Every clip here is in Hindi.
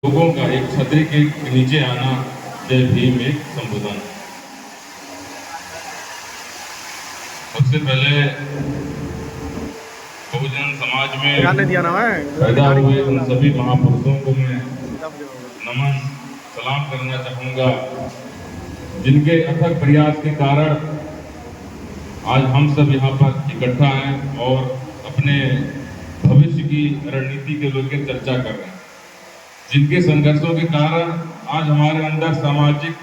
लोगों का एक छतरी के नीचे आना जय भीम एक संबोधन। सबसे पहले बहुजन समाज में पैदा हुए उन सभी महापुरुषों को मैं नमन सलाम करना चाहूँगा, जिनके अथक प्रयास के कारण आज हम सब यहाँ पर इकट्ठा हैं और अपने भविष्य की रणनीति के लेकर चर्चा कर रहे हैं। जिनके संघर्षों के कारण आज हमारे अंदर सामाजिक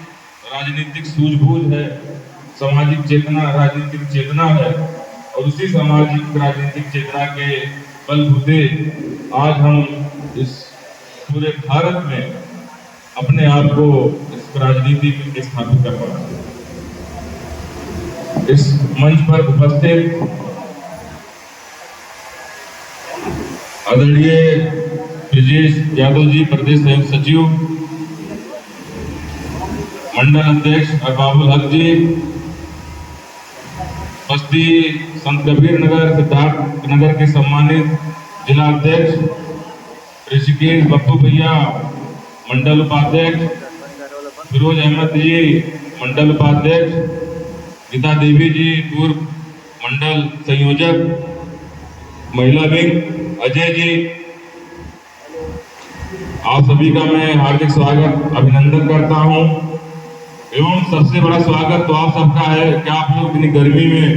राजनीतिक सूझबूझ है, सामाजिक चेतना राजनीतिक चेतना है, और उसी सामाजिक राजनीतिक चेतना के बलबूते आज हम इस पूरे भारत में अपने आप को इस राजनीति में स्थापित कर पा रहे हैं। इस मंच पर उपस्थित आदरणीय ब्रजेश यादव जी, प्रदेश संयुक्त सचिव, मंडल अध्यक्ष अरबाबुल हक जी, बस्ती संत कबीर नगर सिद्धार्थ नगर के सम्मानित जिला अध्यक्ष ऋषिकेश बप्पू भैया, मंडल उपाध्यक्ष फिरोज अहमद जी, मंडल उपाध्यक्ष गीता देवी जी, पूर्व मंडल संयोजक महिला विंग अजय जी, आप सभी का मैं हार्दिक स्वागत अभिनंदन करता हूं। एवं सबसे बड़ा स्वागत तो आप सबका है कि आप लोग इतनी गर्मी में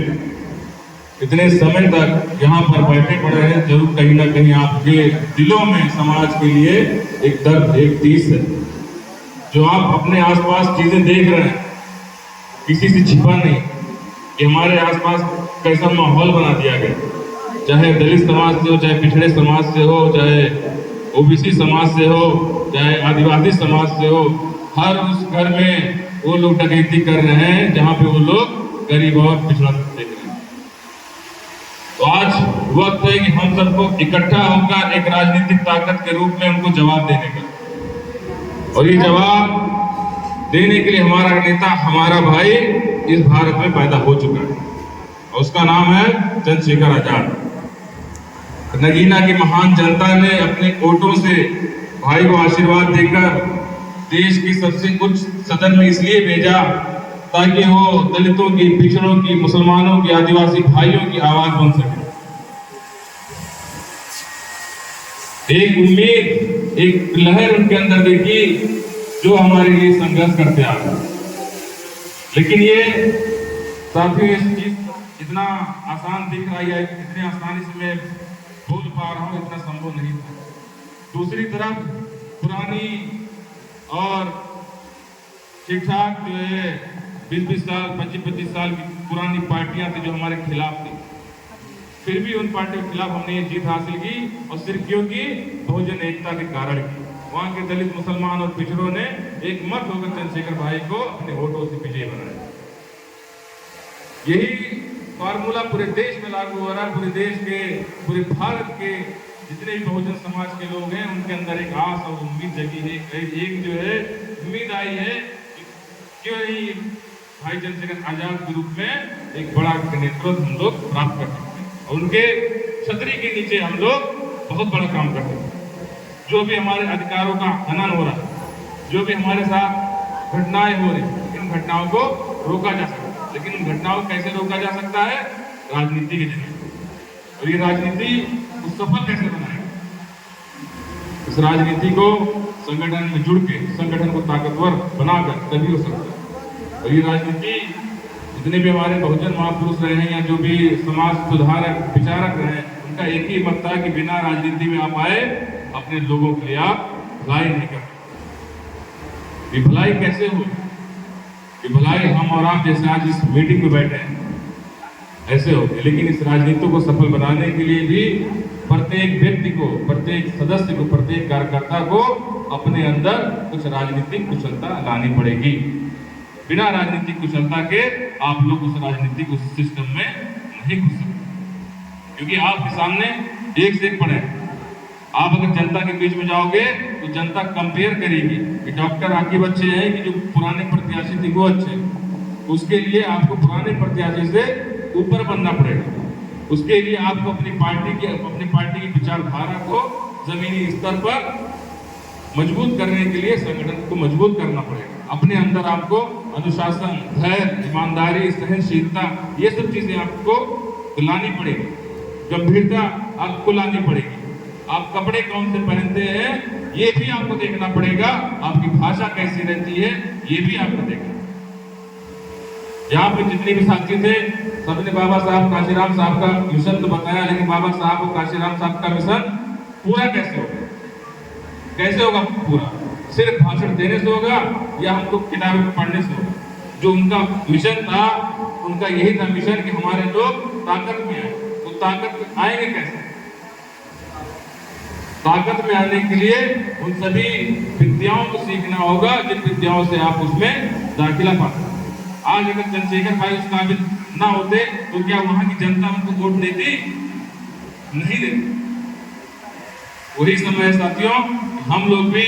इतने समय तक यहाँ पर बैठे पड़े हैं। जरूर कहीं ना कहीं आपके दिलों में समाज के लिए एक दर्द, एक टीस है, जो आप अपने आसपास चीजें देख रहे हैं, किसी से छिपा नहीं कि हमारे आसपास कैसा माहौल बना दिया गया, चाहे दलित समाज से हो, चाहे पिछड़े समाज से हो, चाहे ओबीसी समाज से हो, चाहे आदिवासी समाज से हो, हर उस घर में वो लोग डकैती कर रहे हैं जहां पे वो लोग गरीब और पिछड़ा देख रहे हैं। तो आज वक्त है कि हम सबको इकट्ठा होकर एक राजनीतिक ताकत के रूप में उनको जवाब देने का, और ये जवाब देने के लिए हमारा नेता, हमारा भाई इस भारत में पैदा हो चुका है, और उसका नाम है चंद्रशेखर आजाद। नगीना की महान जनता ने अपने वोटों से भाई को आशीर्वाद देकर देश की सबसे उच्च सदन में इसलिए भेजा ताकि वो दलितों की, पिछड़ों की, मुसलमानों की, आदिवासी भाइयों की आवाज बन सके। एक उम्मीद, एक लहर उनके अंदर देखी जो हमारे लिए संघर्ष करते आ रहे। लेकिन ये साथियों, इस चीज इतना आसान दिख रहा है, इतने आसानी से मैं बोल पा रहा हूं, इतना संभव नहीं था। दूसरी तरफ पुरानी और ठीक ठाक जो है 20-20 साल, 25-25 साल की पुरानी पार्टियां थी जो हमारे खिलाफ थी, फिर भी उन पार्टियों के खिलाफ हमने ये जीत हासिल की, और सिर्फ क्योंकि बहुजन एकता के कारण की। वहां के दलित, मुसलमान और पिछड़ों ने एक मत होकर चंद्रशेखर भाई को अपने वोटों से विजयी बनाया। यही फार्मूला पूरे देश में लागू हो रहा है। पूरे देश के, पूरे भारत के जितने भी बहुजन समाज के लोग हैं, उनके अंदर एक आस और उम्मीद जगी है। एक जो है उम्मीद आई है कि क्यों नहीं भाई चंद्रशेखर आजाद के रूप में एक बड़ा नेतृत्व हम लोग प्राप्त कर सकते हैं, और उनके छतरी के नीचे हम लोग बहुत बड़ा काम कर सकते हैं। जो भी हमारे अधिकारों का हनन हो रहा है, जो भी हमारे साथ घटनाएं हो रही, इन घटनाओं को रोका जा सकता है। लेकिन इन घटनाओं को कैसे रोका जा सकता है? राजनीति के जरिए। और ये राजनीति को सफल कैसे बनाएगा? इस राजनीति को संगठन में जुड़ के, संगठन को ताकतवर बनाकर तभी हो सकता है। और ये राजनीति, जितने भी हमारे बहुजन महापुरुष रहे हैं या जो भी समाज सुधारक, विचारक रहे हैं, उनका एक ही मत था कि बिना राजनीति में आप आए, अपने लोगों के लिए आप भलाई नहीं कर सकते। ये भलाई कैसे हो? ये भलाई हम और आप जैसे आज इस मीटिंग में बैठे हैं ऐसे होगी। लेकिन इस राजनीति को सफल बनाने के लिए भी प्रत्येक व्यक्ति को, प्रत्येक सदस्य को, प्रत्येक कार्यकर्ता को अपने अंदर कुछ राजनीतिक कुशलता लानी पड़ेगी। बिना राजनीतिक कुशलता के आप लोग उस राजनीतिक उस सिस्टम में नहीं घुस सकते, क्योंकि आपके सामने एक से एक पड़े। आप अगर जनता के बीच में जाओगे तो जनता कंपेयर करेगी कि डॉक्टर आकिब अच्छे हैं कि जो पुराने प्रत्याशी थे वो अच्छे हैं। उसके लिए आपको पुराने प्रत्याशी से ऊपर बनना पड़ेगा। उसके लिए आपको अपनी पार्टी की विचारधारा को जमीनी स्तर पर मजबूत करने के लिए संगठन को मजबूत करना पड़ेगा। अपने अंदर आपको अनुशासन, धैर्य, ईमानदारी, सहनशीलता, ये सब चीजें आपको लानी पड़ेगी। गंभीरता आपको लानी पड़ेगी। आप कपड़े कौन से पहनते हैं ये भी आपको देखना पड़ेगा। आपकी भाषा कैसी रहती है ये भी आपको देखना। यहाँ पे जितने भी साथी थे सबने बाबा साहब काशीराम साहब का मिशन तो बताया, लेकिन बाबा साहब और काशीराम साहब का मिशन पूरा कैसे होगा? कैसे होगा पूरा? सिर्फ भाषण देने से होगा या हमको किताबें पढ़ने से होगा? जो उनका मिशन था, उनका यही था मिशन कि हमारे लोग ताकत में आए। तो ताकत में आएंगे कैसे? ताकत में आने के लिए उन सभी विद्याओं को सीखना होगा जिन विद्याओं से आप उसमें दाखिला पाते। आज अगर चंद्रशेखर भाई उस काबिल ना होते तो क्या वहां की जनता उनको वोट देती? नहीं देती। वही समय साथियों, हम लोग भी